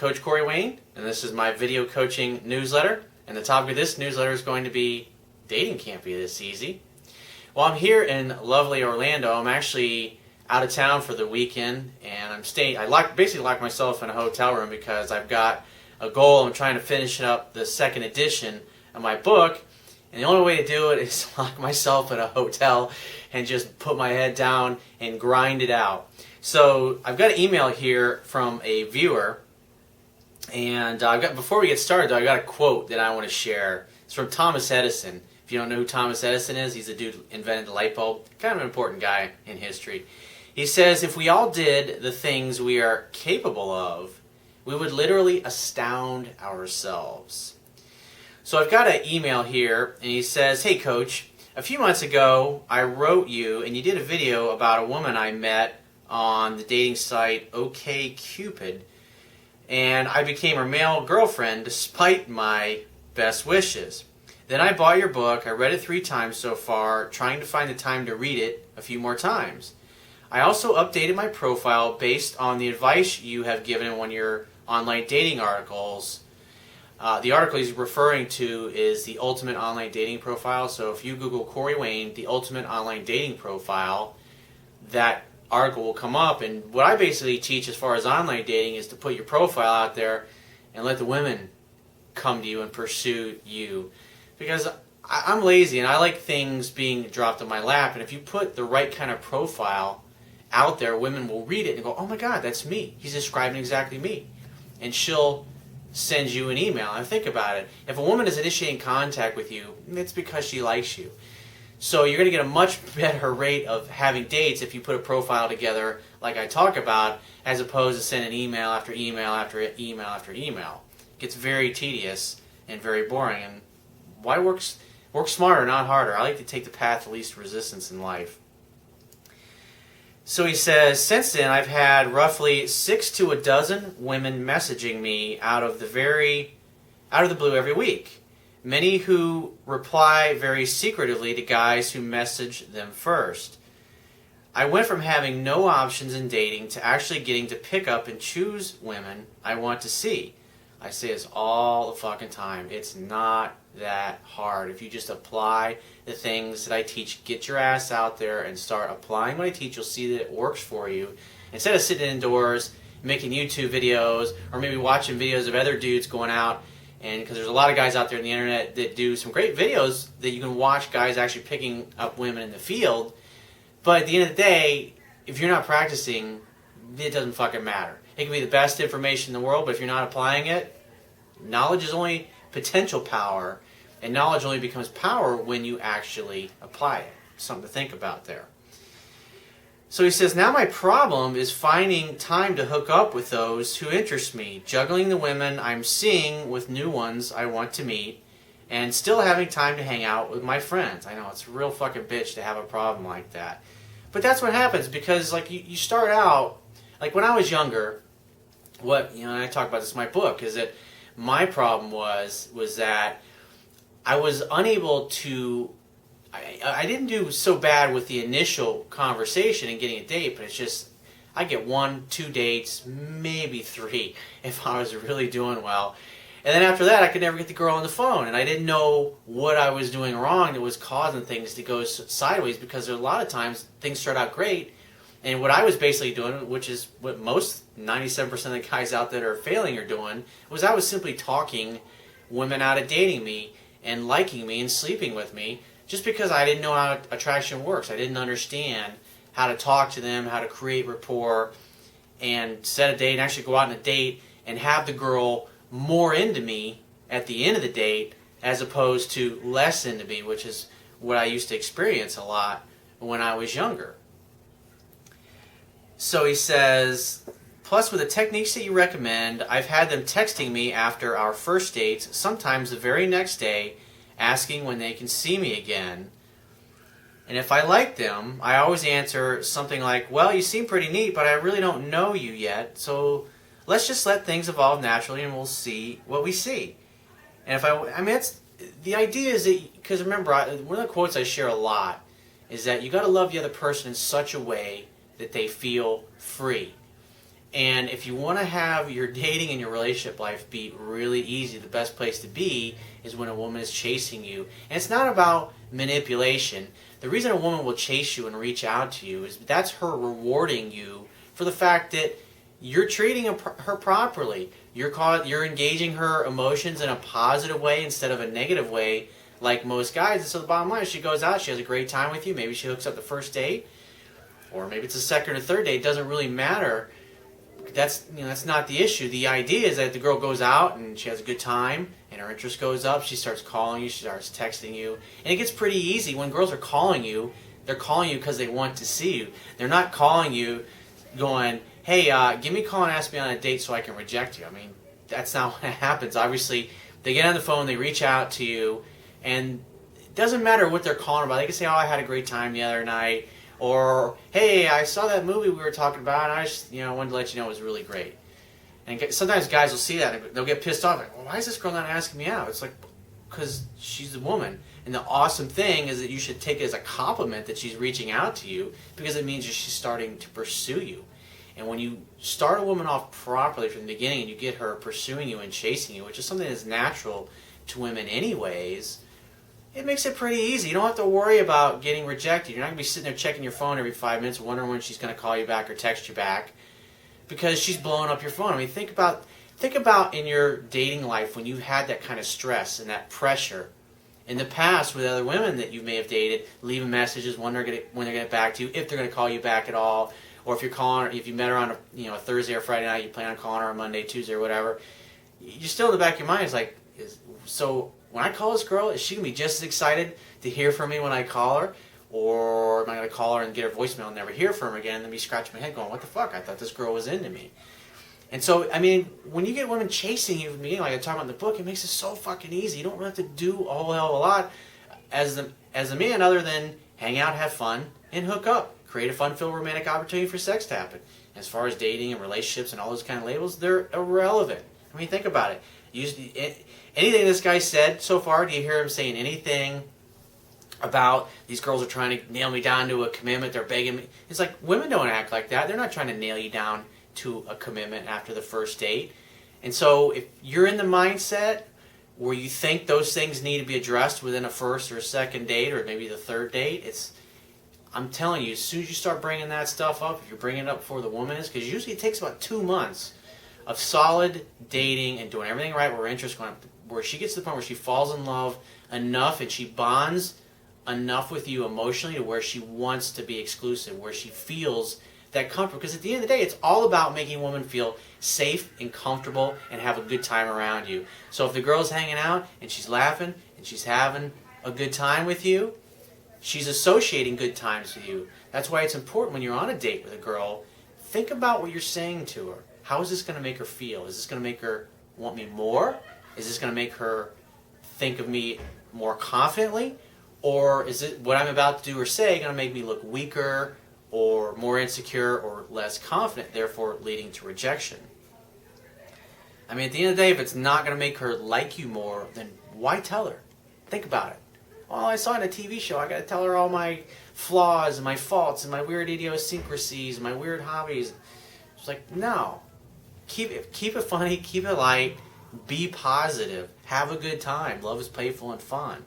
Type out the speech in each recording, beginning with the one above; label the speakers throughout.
Speaker 1: Coach Corey Wayne, and this is my video coaching newsletter. And the topic of this newsletter is going to be dating can't be this easy. Well, I'm here in lovely Orlando. I'm actually out of town for the weekend, and I'm staying. Basically locked myself in a hotel room because I've got a goal. I'm trying to finish up the second edition of my book, and the only way to do it is lock myself in a hotel and just put my head down and grind it out. So I've got an email here from a viewer, and before we get started, though, I got a quote that I want to share. It's from Thomas Edison. If you don't know who Thomas Edison is, he's the dude who invented the light bulb. Kind of an important guy in history. He says, if we all did the things we are capable of, we would literally astound ourselves. So I've got an email here, and he says, hey coach, a few months ago I wrote you and you did a video about a woman I met on the dating site OkCupid, and I became her male girlfriend despite my best wishes. Then I bought your book. I read it 3 times so far, trying to find the time to read it a few more times. I also updated my profile based on the advice you have given in one of your online dating articles. The article he's referring to is the Ultimate Online Dating Profile. So if you Google Corey Wayne, the Ultimate Online Dating Profile, that article will come up. And what I basically teach as far as online dating is to put your profile out there and let the women come to you and pursue you. Because I'm lazy and I like things being dropped in my lap. And if you put the right kind of profile out there, women will read it and go, oh my God, that's me. He's describing exactly me. And she'll send you an email. And think about it. If a woman is initiating contact with you, it's because she likes you. So you're going to get a much better rate of having dates if you put a profile together like I talk about, as opposed to sending email after email after email after email. It gets very tedious and very boring. And why work smarter, not harder? I like to take the path of least resistance in life. So he says, since then I've had roughly 6 to a dozen women messaging me out of the blue every week. Many who reply very secretively to guys who message them first. I went from having no options in dating to actually getting to pick up and choose women I want to see. I say this all the fucking time. It's not that hard. If you just apply the things that I teach, get your ass out there and start applying what I teach, you'll see that it works for you. Instead of sitting indoors, making YouTube videos, or maybe watching videos of other dudes going out, and because there's a lot of guys out there on the internet that do some great videos that you can watch guys actually picking up women in the field. But at the end of the day, if you're not practicing, it doesn't fucking matter. It can be the best information in the world, but if you're not applying it, knowledge is only potential power, and knowledge only becomes power when you actually apply it. Something to think about there. So he says, now my problem is finding time to hook up with those who interest me, juggling the women I'm seeing with new ones I want to meet, and still having time to hang out with my friends. I know, it's a real fucking bitch to have a problem like that. But that's what happens, because like you start out, like when I was younger, and I talk about this in my book, is that my problem was that I was unable to, I didn't do so bad with the initial conversation and getting a date, but it's just, I get 1, 2 dates, maybe 3 if I was really doing well. And then after that, I could never get the girl on the phone, and I didn't know what I was doing wrong that was causing things to go sideways, because a lot of times things start out great, and what I was basically doing, which is what most 97% of the guys out there that are failing are doing, was I was simply talking women out of dating me and liking me and sleeping with me, just because I didn't know how attraction works. I didn't understand how to talk to them, how to create rapport, and set a date, and actually go out on a date and have the girl more into me at the end of the date, as opposed to less into me, which is what I used to experience a lot when I was younger. So he says, plus with the techniques that you recommend, I've had them texting me after our first dates, sometimes the very next day, asking when they can see me again. And if I like them, I always answer something like, well, you seem pretty neat, but I really don't know you yet, so let's just let things evolve naturally and we'll see what we see. And if it's, the idea is that, because remember, one of the quotes I share a lot is that you got to love the other person in such a way that they feel free. And if you want to have your dating and your relationship life be really easy, the best place to be is when a woman is chasing you. And it's not about manipulation. The reason a woman will chase you and reach out to you is that's her rewarding you for the fact that you're treating her properly. You're engaging her emotions in a positive way instead of a negative way like most guys. And so the bottom line is she goes out, she has a great time with you. Maybe she hooks up the first date, or maybe it's a second or third date. It doesn't really matter. That's not the issue. The idea is that the girl goes out and she has a good time and her interest goes up. She starts calling you. She starts texting you. And it gets pretty easy. When girls are calling you, they're calling you because they want to see you. They're not calling you going, hey, give me a call and ask me on a date so I can reject you. I mean, that's not what happens. Obviously, they get on the phone, they reach out to you, and it doesn't matter what they're calling about. They can say, oh, I had a great time the other night. Or, hey, I saw that movie we were talking about, and I just, wanted to let you know it was really great. And sometimes guys will see that, and they'll get pissed off. Like, well, why is this girl not asking me out? It's like, because she's a woman. And the awesome thing is that you should take it as a compliment that she's reaching out to you, because it means that she's starting to pursue you. And when you start a woman off properly from the beginning, and you get her pursuing you and chasing you, which is something that's natural to women anyways, it makes it pretty easy. You don't have to worry about getting rejected. You're not going to be sitting there checking your phone every 5 minutes wondering when she's going to call you back or text you back because she's blowing up your phone. I mean, think about in your dating life when you've had that kind of stress and that pressure in the past with other women that you may have dated, leaving messages when they're going to get back to you, if they're going to call you back at all, or if you met her on a Thursday or Friday night, you plan on calling her on Monday, Tuesday, or whatever. You're still in the back of your mind. It's like, so when I call this girl, is she going to be just as excited to hear from me when I call her? Or am I going to call her and get her voicemail and never hear from her again and then be scratching my head going, what the fuck? I thought this girl was into me. And so, I mean, when you get women chasing you from the beginning, like I talk about in the book, it makes it so fucking easy. You don't really have to do a whole hell of a lot as a man other than hang out, have fun, and hook up. Create a fun-filled romantic opportunity for sex to happen. As far as dating and relationships and all those kind of labels, they're irrelevant. I mean, think about it. Anything this guy said so far, do you hear him saying anything about these girls are trying to nail me down to a commitment, they're begging me? It's like, women don't act like that. They're not trying to nail you down to a commitment after the first date. And so if you're in the mindset where you think those things need to be addressed within a first or a second date or maybe the third date, I'm telling you, as soon as you start bringing that stuff up, if you're bringing it up before the woman is, because usually it takes about 2 months of solid dating and doing everything right where her interest going up, where she gets to the point where she falls in love enough and she bonds enough with you emotionally to where she wants to be exclusive, where she feels that comfort. Because at the end of the day, it's all about making a woman feel safe and comfortable and have a good time around you. So if the girl's hanging out and she's laughing and she's having a good time with you, she's associating good times with you. That's why it's important when you're on a date with a girl, think about what you're saying to her. How is this going to make her feel? Is this going to make her want me more? Is this going to make her think of me more confidently? Or is it what I'm about to do or say going to make me look weaker or more insecure or less confident, therefore leading to rejection? I mean, at the end of the day, if it's not going to make her like you more, then why tell her? Think about it. Well, I saw it in a TV show. I got to tell her all my flaws and my faults and my weird idiosyncrasies and my weird hobbies. It's like, no. Keep it funny, keep it light, be positive, have a good time. Love is playful and fun.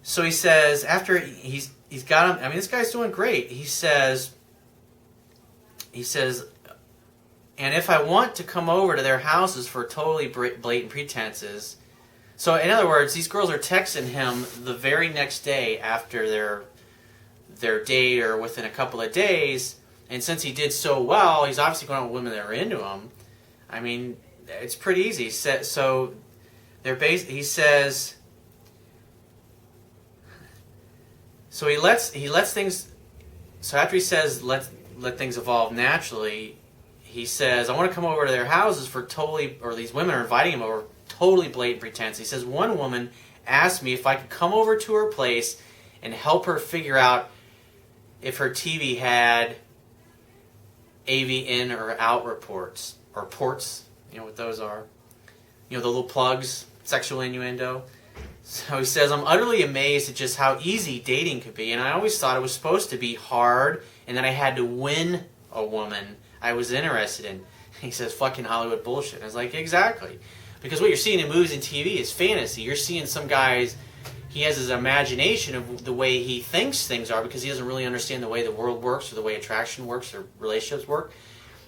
Speaker 1: So he says, after he's got him, I mean, this guy's doing great. He says, and if I want to come over to their houses for totally blatant pretenses. So in other words, these girls are texting him the very next day after their date or within a couple of days. And since he did so well, he's obviously going out with women that are into him. I mean, it's pretty easy. So he says, so he lets things. So after he says let things evolve naturally, he says, I want to come over to their houses for totally, or these women are inviting him over, totally blatant pretense. He says one woman asked me if I could come over to her place and help her figure out if her TV had AV in or out reports, or ports, you know what those are. You know, the little plugs, sexual innuendo. So he says, I'm utterly amazed at just how easy dating could be, and I always thought it was supposed to be hard, and that I had to win a woman. I was interested in. He says, fucking Hollywood bullshit. I was like, exactly. Because what you're seeing in movies and TV is fantasy. You're seeing some guys, he has his imagination of the way he thinks things are because he doesn't really understand the way the world works or the way attraction works or relationships work.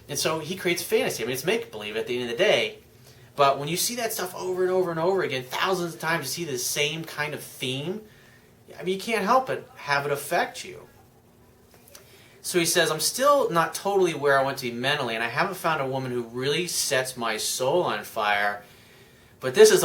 Speaker 1: And so he creates fantasy. I mean, it's make-believe at the end of the day. But when you see that stuff over and over and over again, thousands of times, you see the same kind of theme, I mean, you can't help but have it affect you. So he says, I'm still not totally where I want to be mentally, and I haven't found a woman who really sets my soul on fire. But this is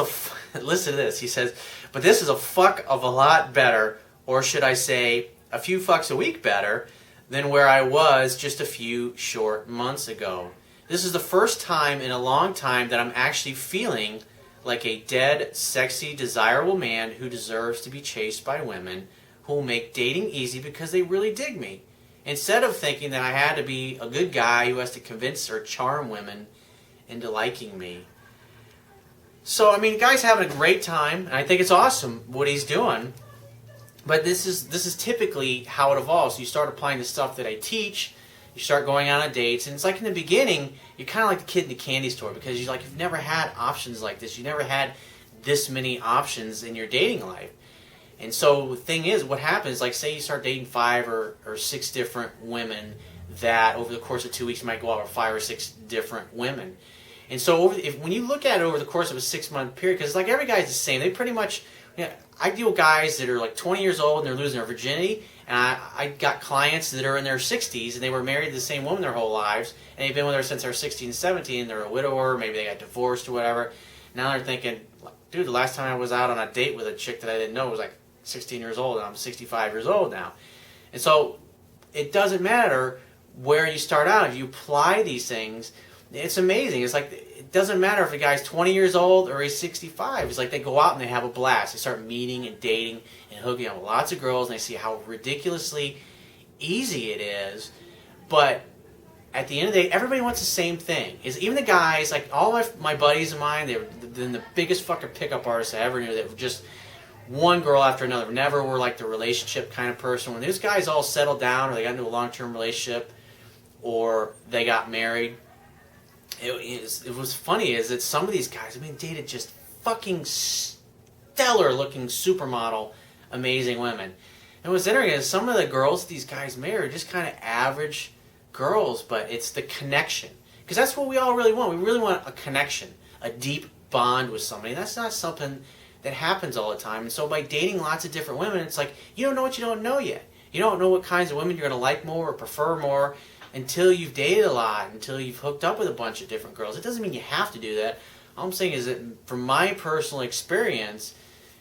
Speaker 1: listen to this. He says, but this is a fuck of a lot better, or should I say, a few fucks a week better, than where I was just a few short months ago. This is the first time in a long time that I'm actually feeling like a dead, sexy, desirable man who deserves to be chased by women who will make dating easy because they really dig me. Instead of thinking that I had to be a good guy who has to convince or charm women into liking me. So, I mean, the guy's having a great time, and I think it's awesome what he's doing. But this is typically how it evolves. You start applying the stuff that I teach, you start going out on dates, and it's like in the beginning, you're kind of like the kid in the candy store because you've never had options like this. You never had this many options in your dating life. And so the thing is, what happens, like say you start dating 5 or 6 different women that over the course of 2 weeks you might go out with 5 or 6 different women. And so when you look at it over the course of a 6-month period, because like every guy's the same, they pretty much, I deal with guys that are like 20 years old and they're losing their virginity, and I got clients that are in their 60s and they were married to the same woman their whole lives, and they've been with her since they're 16 and 17, they're a widower, maybe they got divorced or whatever. Now they're thinking, dude, the last time I was out on a date with a chick that I didn't know was like 16 years old, and I'm 65 years old now. And so it doesn't matter where you start out. If you apply these things, it's amazing. It's like it doesn't matter if the guy's 20 years old or he's 65. It's like they go out and they have a blast. They start meeting and dating and hooking up with lots of girls, and they see how ridiculously easy it is. But at the end of the day, everybody wants the same thing. Even the guys, like all my buddies of mine, they were the biggest fucking pickup artists I ever knew that were just one girl after another. Never were like the relationship kind of person. When these guys all settled down or they got into a long-term relationship or they got married, it was funny is that some of these guys, I mean, dated just fucking stellar-looking supermodel, amazing women. And what's interesting is some of the girls these guys marry are just kind of average girls, but it's the connection. Because that's what we all really want. We really want a connection, a deep bond with somebody. That's not something that happens all the time. And so by dating lots of different women, it's like you don't know what you don't know yet. You don't know what kinds of women you're going to like more or prefer more until you've dated a lot, until you've hooked up with a bunch of different girls. It doesn't mean you have to do that. All I'm saying is that from my personal experience,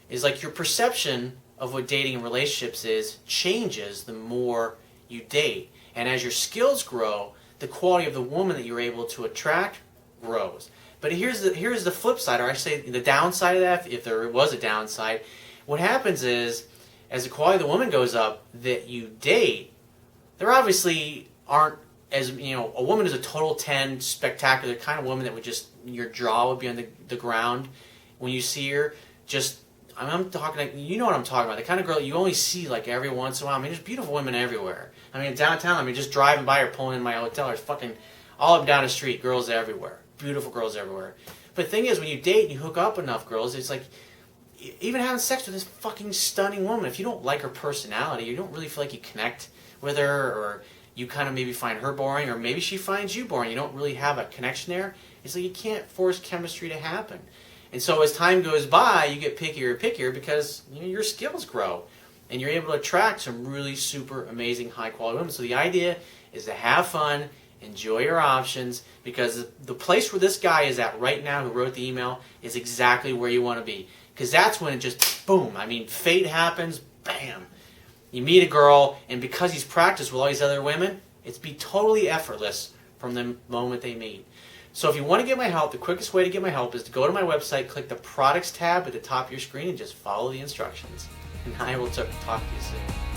Speaker 1: is like your perception of what dating and relationships is changes the more you date. And as your skills grow, the quality of the woman that you're able to attract grows. But here's the flip side, or I say the downside of that, if there was a downside. What happens is, as the quality of the woman goes up that you date, there obviously aren't as, a woman is a total 10, spectacular kind of woman that would just, your jaw would be on the ground when you see her. I'm talking, like, you know what I'm talking about, the kind of girl you only see like every once in a while. I mean, there's beautiful women everywhere. I mean, downtown, just driving by or pulling in my hotel, there's fucking all up and down the street, girls everywhere. Beautiful girls everywhere. But the thing is, when you date and you hook up enough girls, it's like, even having sex with this fucking stunning woman, if you don't like her personality, you don't really feel like you connect with her, or you kind of maybe find her boring, or maybe she finds you boring, you don't really have a connection there, it's like you can't force chemistry to happen. And so as time goes by, you get pickier and pickier because your skills grow, and you're able to attract some really super amazing high quality women. So the idea is to have fun, enjoy your options, because the place where this guy is at right now who wrote the email is exactly where you want to be. Because that's when it just, boom, fate happens, bam. You meet a girl, and because he's practiced with all these other women, it's be totally effortless from the moment they meet. So if you want to get my help, the quickest way to get my help is to go to my website, click the products tab at the top of your screen, and just follow the instructions. And I will talk to you soon.